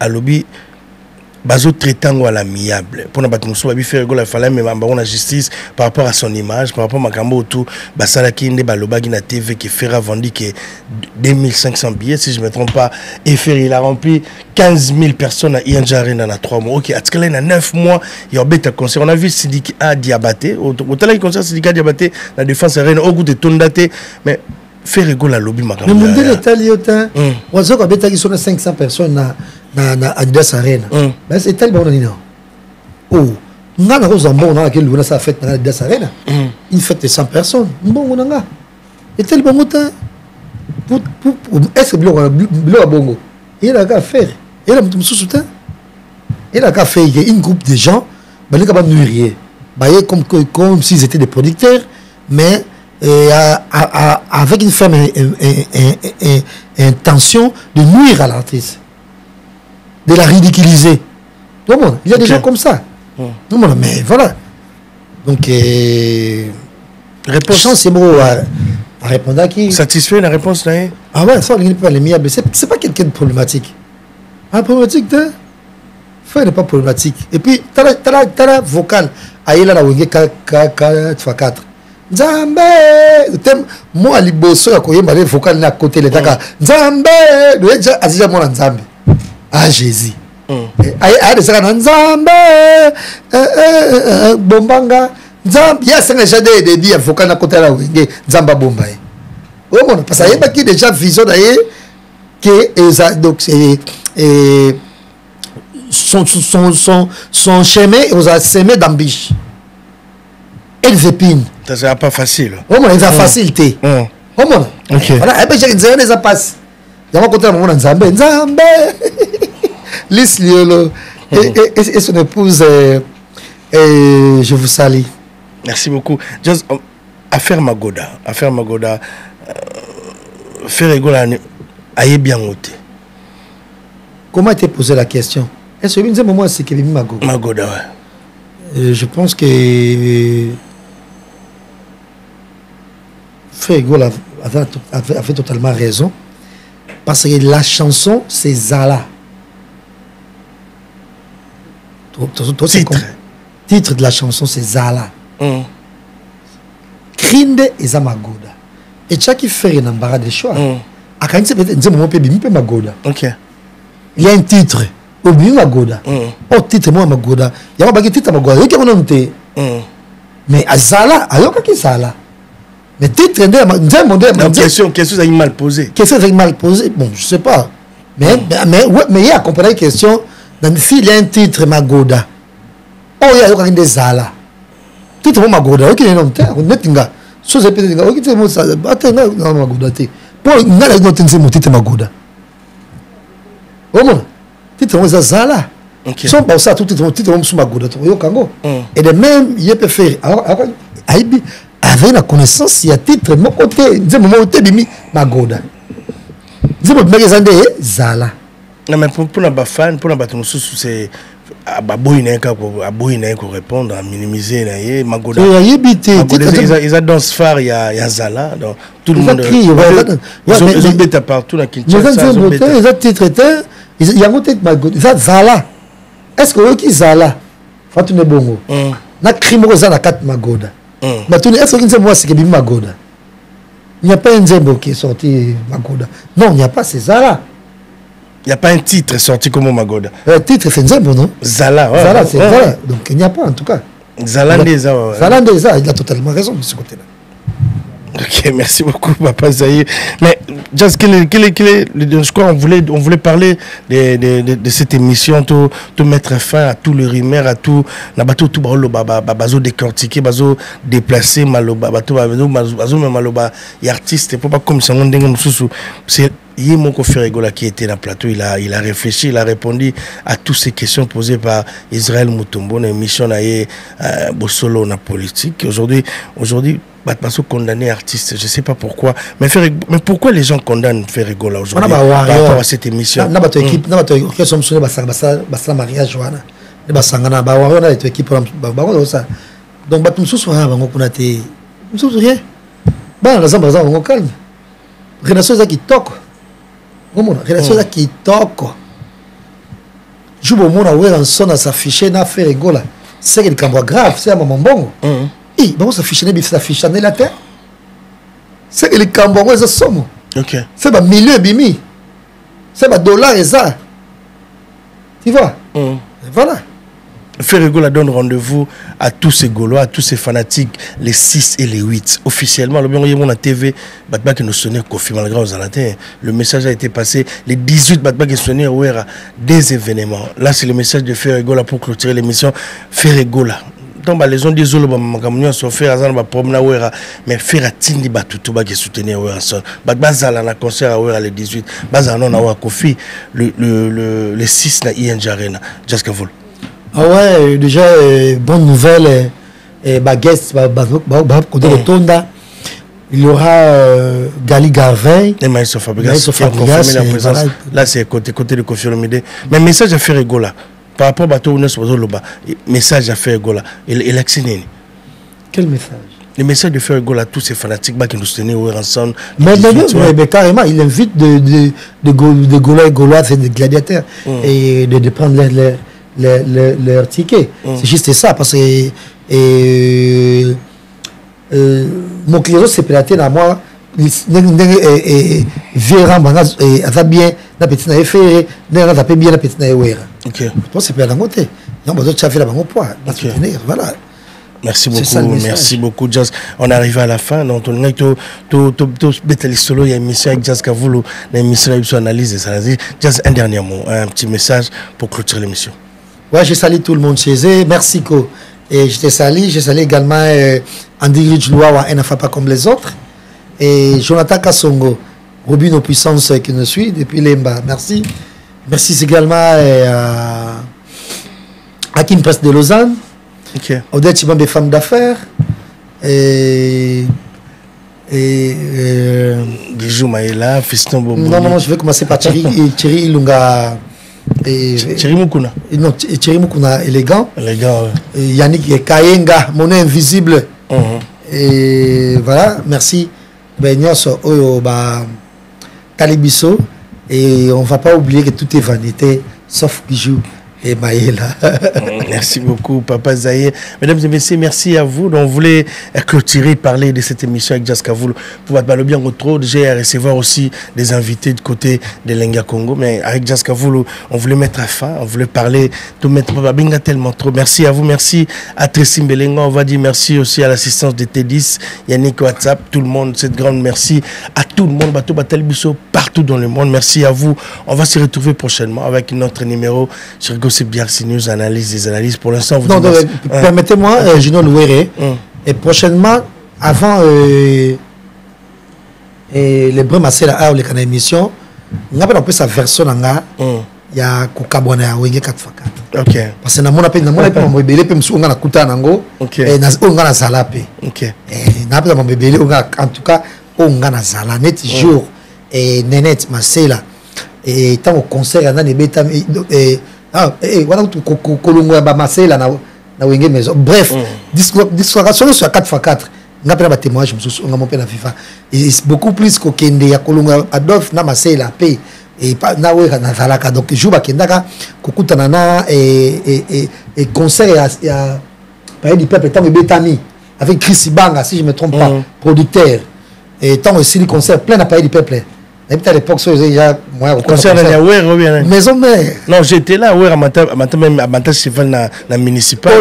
Bazo traitant à l'amiable pour n'abattre nous soit faire rigoler fallait mais la justice par rapport à son image par rapport à Makambo autour basala qui ne balobagi na TV qui fera vendu que 2500 billets si je me trompe pas et il a rempli 15 000 personnes à Ianja Arena dans 3 mois. OK, à ce qu'il y a 9 mois il y a bête concert on a vu syndicat Diabaté au tel concert syndicat Diabaté la Défense Arena au goût de Tondate mais faire rigoler lobby Makambo. Le monde de l'Italien on sait que qui sont 500 personnes na Adidas Arena. Ben c'est tellement bon oh, on a rose en bon dans laquelle on a sa fête na Adidas Arena. Une fête de 100 personnes. Bon on a. Et tellement bon temps. Pour est-ce que bleu bongo. Il a qu'à faire. Il a tout soutien. Il a qu'à faire une groupe de gens ben les capables nuire. Comme s'ils étaient des producteurs mais avec une ferme intention de nuire à l'artiste. De la ridiculiser. Il y a des gens comme ça. Mais voilà. Donc, réponse, c'est bon à répondre à qui. Satisfait la réponse là? Ah ouais, ça, on n'est pas les miables. C'est pas quelqu'un de problématique. Un problématique de Frère n'est pas problématique. Et puis, t'as vocal. Aïe là, la wenge 4x4. Nzambe! Moi, liboso, il y a un vocal là à côté. Nzambe! Il y a déjà mon Nzambe. Ah, Jésus. Aïe, de ça, Nzambe! Bombanga. Nzambe! Il y a déjà des dits à vocal à côté là wenge. Nzamba Bomba. Parce qu'il y a déjà vision d'ailleurs que donc son chemin on a semé d'ambiche et des épines. Ça sera pas facile. Il y a facilité. Voilà, et puis j'ai dit ça passe. Il y a un côté de Nzambe, Nzambe. Lise Liolo et son épouse je vous salue. Merci beaucoup. Just affaire Magoda, Ferregola aille bien ôté. Comment était posée la question? Est-ce que un moment c'est que Magoda, ouais. Je pense que Ferregola a fait totalement raison. Parce que la chanson, c'est Zala. Titre de la chanson, c'est Zala. Krinde et Zamagoda. Et chaque fait un embarras de choix. À quand c'est peut-être moment peut Magoda. Ok. Il y a un titre. Au bien Magoda. Oh titre moi Magoda. Il y a pas de titre Magoda. Il y a un nom. Mais à Zala, alors qu'est-ce que Zala? Mais titre question ça mal posé. Question ça mal posé. Bon, je sais pas. Mais il y a compris la question. S'il y a un titre Magoda. Oh il y a un Zala. Titre Magoda. OK, non on so je peux dire OK c'est moi ça attends non Magoda te pour ngala note nzemo titre Magoda comment titre moi Zala sont pas ça tout titre moi Magoda to yo kango et de même il peut faire aibi avec la connaissance il y a titre mon côté nzemo mo te bimi Magoda nzemo magazande Zala non mais pour la fan pour la bateau c'est pour répondre à minimiser Magoda. Ils ont danse phare il y a Zala donc tout le monde ils ont bêta partout dans Kinshasa ils ont titre il y a un titre Magoda Zala est-ce que qui Zala Fatou Bongo na crime aux na 4 Magoda mais est-ce que moi c'est que Magoda il n'y a pas un Zembo qui est sorti Magoda non il n'y a pas c'est Zala. Il n'y a pas un titre sorti comme Magoda. Le titre c'est Nzembo, non? Zala, ouais. Zala, c'est Zala. Donc il n'y a pas en tout cas. Zalandeza. Zalandeza, il a totalement raison de ce côté-là. Ok, merci beaucoup, Papa Zahir. Mais, just, je crois qu'on voulait parler de cette émission, tout mettre fin à tout le rumeur, à tout, tout bazo décortiquer, bazo déplacer, maloba, bazo maloba, y artiste, pas comme ça, c'est Yemoko Ferregola qui était dans le plateau, il a réfléchi, il a répondu à toutes ces questions posées par Israël Mutombo, une émission Bossolo na politique. Aujourd'hui, parce que condamner artiste, je ne sais pas pourquoi, mais pourquoi les gens condamnent Ferregola aujourd'hui par rapport à cette émission? Notre équipe, notre mariage, notre équipe, donc rien. Bon, calme. Relation qui toque. Relation qui toque. Je vous montre où on sonne à s'afficher na Ferregola. C'est quelque chose grave, c'est un moment bon. Et bon s'afficher ne s'afficher na la terre. C'est que les Cambodgiens ça somme. OK. C'est pas million bimi. C'est pas dollar et ça. Tu vois? Voilà. Ferregola donne rendez-vous à tous ces Gaulois, à tous ces fanatiques, les 6 et les 8. Officiellement, le TV, qui nous sonnait Kofi malgré aux Alatins. Le message a été passé. Les 18 qui sonnaient des événements. Là, c'est le message de Ferregola pour clôturer l'émission. Ferregola. Donc, les gens disent que sont fait mais faire tindi batutu qui soutenir ensemble. Bazala na concert à les 18. Bazala na Kofi le 6 na ING Arena. Just Kavol. Ah ouais, déjà, bonne nouvelle, guest, il y aura Gali Garvey. Et Maïso Fabregas, là c'est côté de Kofi Olomide. Mais message à Ferregola, par rapport à Bateau Ounes Wazoloba, message à Ferregola, il a quel message? Le message de Ferregola à tous ces fanatiques qui nous tenaient ensemble. Mais carrément, il invite de Gaulois et Gauloises et de gladiateurs et de prendre leur ticket. C'est juste ça, parce que mon client s'est pélaté dans moi, verra bien la petite naïfe, n'a pas bien la petite naïfe. Ok. Toi, c'est pas la montée. Il y a besoin de faire la banque poids. Voilà. Merci beaucoup, merci beaucoup, Jazz. On est arrivé à la fin. Donc, on a il y a une émission avec Jazz Kavoulou, une émission avec analyse. Jazz, un dernier mot, un petit message pour clôturer l'émission. Ouais, je salue tout le monde chez eux. Merci, Ko. Et je te salue également Andy Ridgelois, un enfant pas comme les autres. Et Jonathan Kassongo, Robin aux puissances qui nous suit depuis Lemba. Merci. Merci également à Kim Presse de Lausanne. Okay. Odette Chibam des femmes d'affaires Bijou Maïla, Fiston Bobo. Non, je vais commencer par Thierry Ilunga. Thierry Mukuna. Non, Thierry Mukuna élégant. Élégant. Yannick Kayenga, monnaie invisible. Et voilà, merci. Talibiso. Et on ne va pas oublier que tout est vanité, sauf Bijou. Et Maïla. Merci beaucoup, Papa Zahir. Mesdames et messieurs, merci à vous. Donc, on voulait clôturer, parler de cette émission avec Jazz Kavoulou. Pour être bien trop, déjà recevoir aussi des invités du côté de Lenga Congo. Mais avec Jazz Kavoulou, on voulait mettre à fin, on voulait parler, tout mettre Papa Binga tellement trop. Merci à vous, merci à Tracy Mbelenga. On va dire merci aussi à l'assistance de T10, Yannick WhatsApp, tout le monde. Cette grande merci à tout le monde, Bateau Batalibiso, partout dans le monde. Merci à vous. On va se retrouver prochainement avec notre numéro sur c'est bien si nous analyse des analyses pour l'instant. Permettez-moi, Gino Louéré, et prochainement, avant les Bremassé la les canaux émission, on a un peu sa version il y a Kukabwana à Wenge 4x4. Ok. Parce que on a pas mon bébé, puis on a la kuta nango, et on a la zalape. Ok. Et n'a pas mon bébé, en tout cas, on a la zala net jour et Nenette Marcela et tant au concert, on a des bêta et voilà kolongo ya bamasela na wenge maison. Bref, discoration sur 4x4 ngapela ba témoignage mususu ngamo pe na FIFA et beaucoup plus ko kende ya kolongo Adolphe na masela pe et pas na wera na zalaka. Donc jour ba kendaka kokutana na et concert ya Paye du peuple tant betami avec Chris Banga si je me trompe pas, producteur et tant aussi le concert plein à Paye du peuple. Et puis à l'époque, déjà, moi, au concert, maison mère. Non, j'étais là, ouais, à Mata Cheval, na municipal.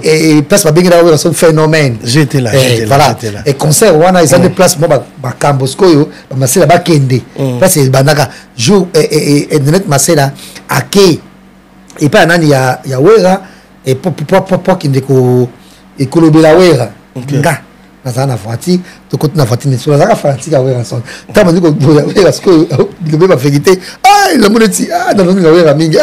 Et place ma bien là, c'est un phénomène. J'étais là, voilà. Et concert, on a des places, moi, ma Cambosco, ma c'est là-bas Kende. Place c'est Banaka. Jour et net ma c'est là à Ké. Et pas un an, il y a Wera et pour Kende ko et Kolobela Wera. Na voiture to côté na voiture ne soit la fatigue à voir ensemble tant mandi ko parce que le bébé vérité la moneti dans nous la voir mingi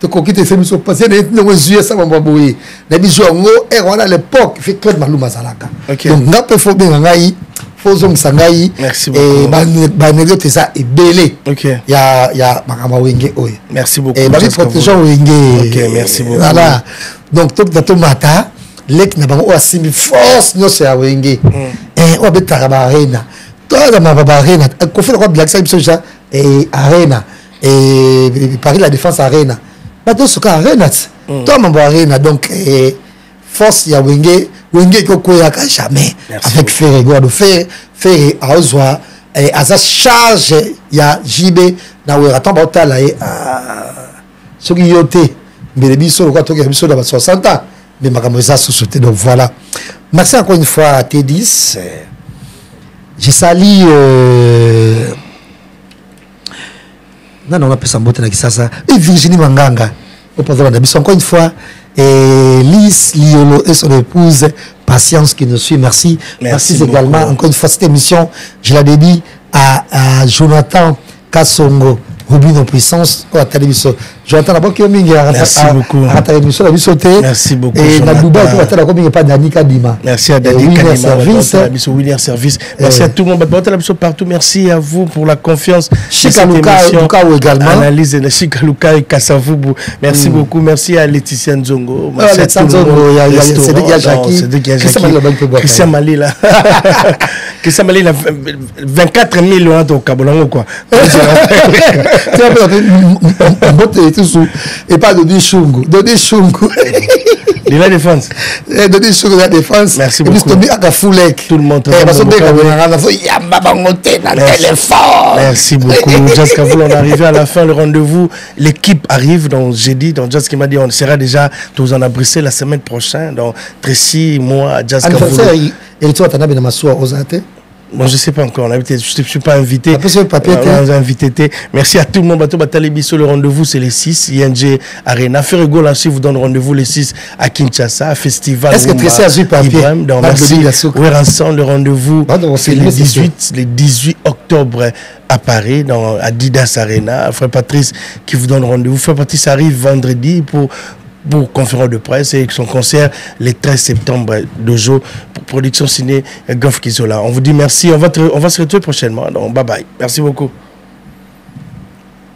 to ko quitter c'est mission passer ne mesure ça va boyer na biso ngo et on a l'époque fait Claude Maluma Zalaka donc n'a pas faut bien ngai faut zong sangai et ba négoter ça et belé ya makama wenge oy merci beaucoup et ba protéger wenge OK merci beaucoup voilà donc tout dato mata lek na bango asimi force no se awenge o betaka ba arena to da ma ba arena ko fait quoi black ça ça et arena et Paris la défense arena ba to soka arena to ma ba arena donc force ya wenge ko koya ka jamais avec faire go de faire à ozwa et à sa charge ya JB na wera tant ba tala et soki yote mbele biso ko to ke biso da 60 ans. Mais ma société. Donc voilà. Merci encore une fois à T10. Je salue. Non, on appelle ça Mbotena Kisasa. Et Virginie Manganga. Encore une fois. Et Lys Liolo et son épouse Patience qui nous suit. Merci. Merci également. Encore une fois, cette émission, je la dédie à Jonathan Kassongo. Rubin en puissance à la télévision. J'entends d'abord qu'il y a à la télévision, la sauté. Merci beaucoup. Et la Dubaï, tu vas il n'y a pas d'Annie Kadima. Merci à Dani Kadima. William Service. Merci à tout le monde. Partout. Merci à vous pour la confiance. Chikaluka également. Analyse de Chikaluka et Kassavubu. Merci beaucoup. Merci à Laetitia Nzongo. Merci à tout le monde. Christian Malila. Christian Malila, 24 000 au Kabolongo, quoi. tout sous. Et pas Dodi Chungu. Dodi Chungu. De la défense. Dodi Chungu de la défense. Merci beaucoup. Et puis Tomi Akafoulek. Tout le monde. Merci beaucoup. Jazz Kavoul, on est arrivé à la fin, le rendez-vous. L'équipe arrive, donc j'ai dit, donc Jazz qui m'a dit, on sera déjà tous en à Bruxelles la semaine prochaine. Donc Tracy, moi, Jazz Kavoul. Et toi, tu as ma soie aux athées. Bon, je ne sais pas encore, je ne suis pas invité. Invité. Merci à tout le monde. Le rendez-vous, c'est les 6. ING Arena. Ferrego Lancy vous donne rendez-vous les 6 à Kinshasa. Festival. Est-ce que Tracy a vu papier? Merci. Ensemble, le rendez-vous, c'est le 18 octobre à Paris, dans Adidas Arena. Frère Patrice qui vous donne rendez-vous. Frère Patrice arrive vendredi pour conférence de presse et son concert le 13 septembre Dojo pour production ciné Goff Kizola. On vous dit merci, on va se retrouver prochainement. Donc bye bye. Merci beaucoup.